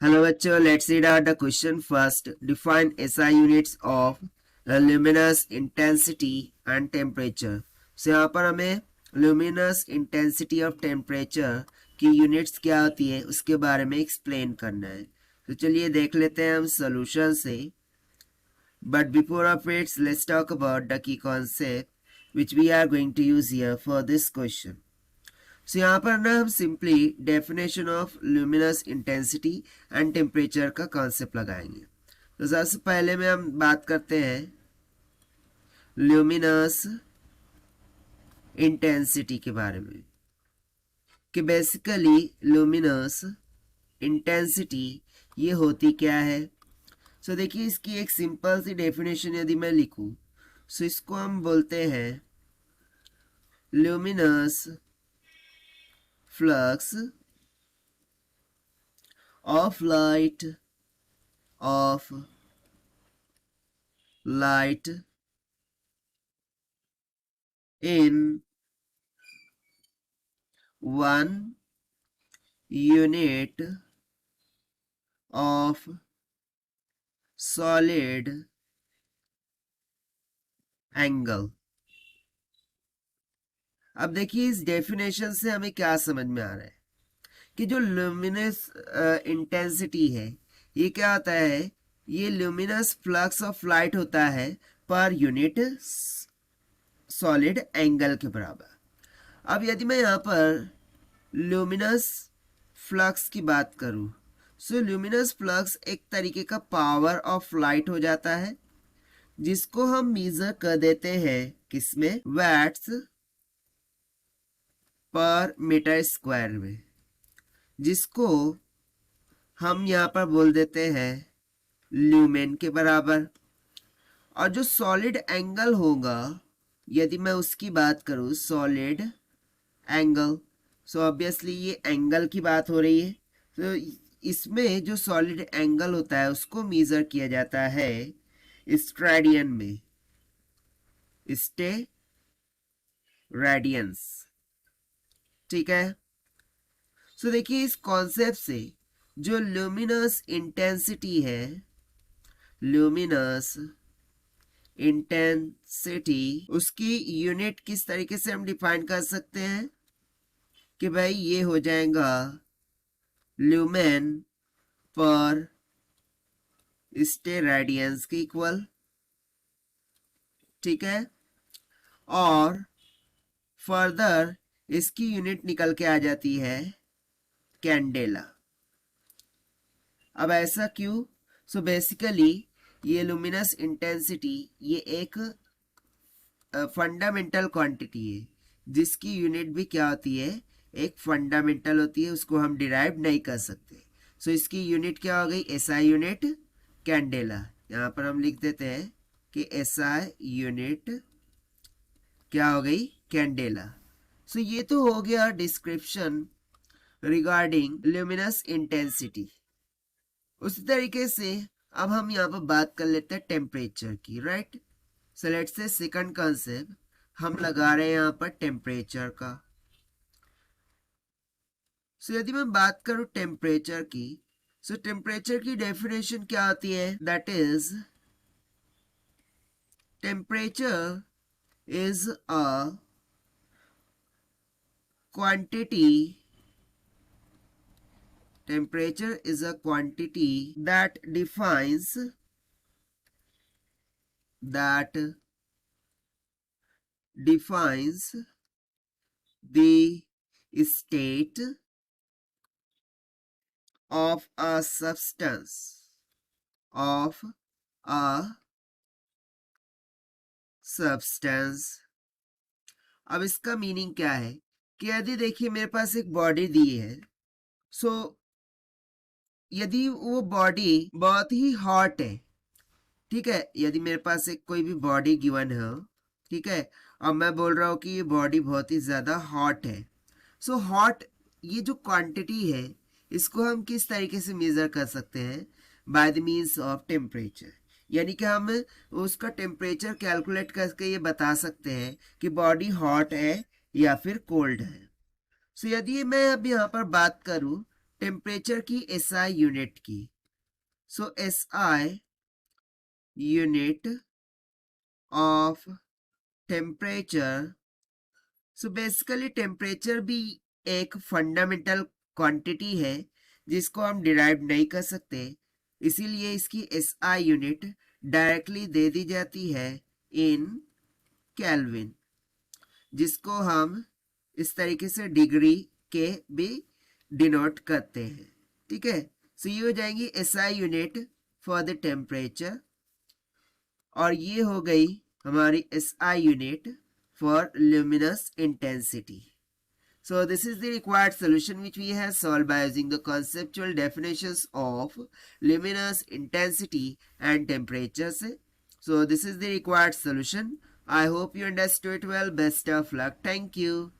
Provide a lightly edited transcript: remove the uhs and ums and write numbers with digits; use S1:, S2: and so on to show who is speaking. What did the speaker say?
S1: Hello बच्चों, let's read out the question first. Define SI units of luminous intensity and temperature. So यहाँ पर हमें luminous intensity of temperature की units क्या होती है उसके बारे में explain करना है. तो चलिए देख लेते हैं हम solution से. But before of it, let's talk about the key concept which we are going to use here for this question. So यहाँ पर ना हम simply definition of luminous intensity and temperature का कॉन्सेप्ट लगाएंगे. तो सबसे पहले में हम बात करते हैं ल्यूमिनस इंटेंसिटी के बारे में कि बेसिकली ल्यूमिनस इंटेंसिटी ये होती क्या है. सो देखिए इसकी एक सिंपल सी डेफिनेशन यदि मैं लिखूं सो इसको हम बोलते हैं luminous flux of light in 1 unit of solid angle. अब देखिए इस डेफिनेशन से हमें क्या समझ में आ रहा है कि जो ल्यूमिनस इंटेंसिटी है ये क्या होता है, ये ल्यूमिनस फ्लक्स ऑफ लाइट होता है पर यूनिट सॉलिड एंगल के बराबर. अब यदि मैं यहाँ पर ल्यूमिनस फ्लक्स की बात करूँ सो ल्यूमिनस फ्लक्स एक तरीके का पावर ऑफ लाइट हो जाता है जिसको हम मेजर कर देते हैं किसमें, वैट्स पर मीटर स्क्वायर में, जिसको हम यहाँ पर बोल देते हैं ल्यूमेन के बराबर. और जो सॉलिड एंगल होगा यदि मैं उसकी बात करूँ सॉलिड एंगल, सो ऑब्वियसली ये एंगल की बात हो रही है. तो इसमें जो सॉलिड एंगल होता है उसको मेजर किया जाता है स्टेरेडियन में, रेडियंस. ठीक है. सो देखिए इस कॉन्सेप्ट से जो ल्यूमिनस इंटेंसिटी है, ल्यूमिनस इंटेंसिटी उसकी यूनिट किस तरीके से हम डिफाइन कर सकते हैं कि भाई ये हो जाएगा ल्यूमेन पर स्टेरेडियंस के इक्वल. ठीक है. और फर्दर इसकी यूनिट निकल के आ जाती है कैंडेला. अब ऐसा क्यों, सो बेसिकली ये लुमिनस इंटेंसिटी ये एक फंडामेंटल क्वांटिटी है जिसकी यूनिट भी क्या होती है, एक फंडामेंटल होती है, उसको हम डिराइव नहीं कर सकते. सो इसकी यूनिट क्या हो गई, एसआई यूनिट कैंडेला. यहाँ पर हम लिख देते हैं कि एसआई यूनिट क्या हो गई, कैंडेला. सो ये तो हो गया डिस्क्रिप्शन रिगार्डिंग ल्यूमिनस इंटेंसिटी. उसी तरीके से अब हम यहाँ पर बात कर लेते हैं टेम्परेचर की, right. So let's say second concept हम लगा रहे हैं यहाँ पर टेम्परेचर का. सो यदि मैं बात करूँ टेम्परेचर की, सो टेम्परेचर की डेफिनेशन क्या होती है, that is temperature is a quantity, temperature is a quantity that defines the state of a substance, अब इसका मीनिंग क्या है कि यदि देखिए मेरे पास एक बॉडी दी है, सो यदि वो बॉडी बहुत ही हॉट है, ठीक है, यदि मेरे पास एक कोई भी बॉडी गिवन है, ठीक है, और मैं बोल रहा हूँ कि ये बॉडी बहुत ही ज़्यादा हॉट है, सो हॉट ये जो क्वांटिटी है इसको हम किस तरीके से मेज़र कर सकते हैं, by the means of temperature. यानी कि हम उसका टेम्परेचर कैलकुलेट करके ये बता सकते हैं कि बॉडी हॉट है या फिर कोल्ड है. सो यदि मैं अब यहाँ पर बात करूँ टेम्परेचर की एसआई यूनिट की। So SI unit of temperature. So basically temperature भी एक फंडामेंटल क्वांटिटी है जिसको हम डिराइव नहीं कर सकते, इसीलिए इसकी एसआई यूनिट डायरेक्टली दे दी जाती है इन केल्विन, जिसको हम इस तरीके से डिग्री के भी डिनोट करते हैं। ठीक है, सो ये हो जाएंगी SI unit for the temperature, और ये हो गई हमारी SI unit for luminous intensity. So this is the required solution which we have solved by using the conceptual definitions of luminous intensity and temperature. So this is the required solution. I hope you understood well. Best of luck. Thank you.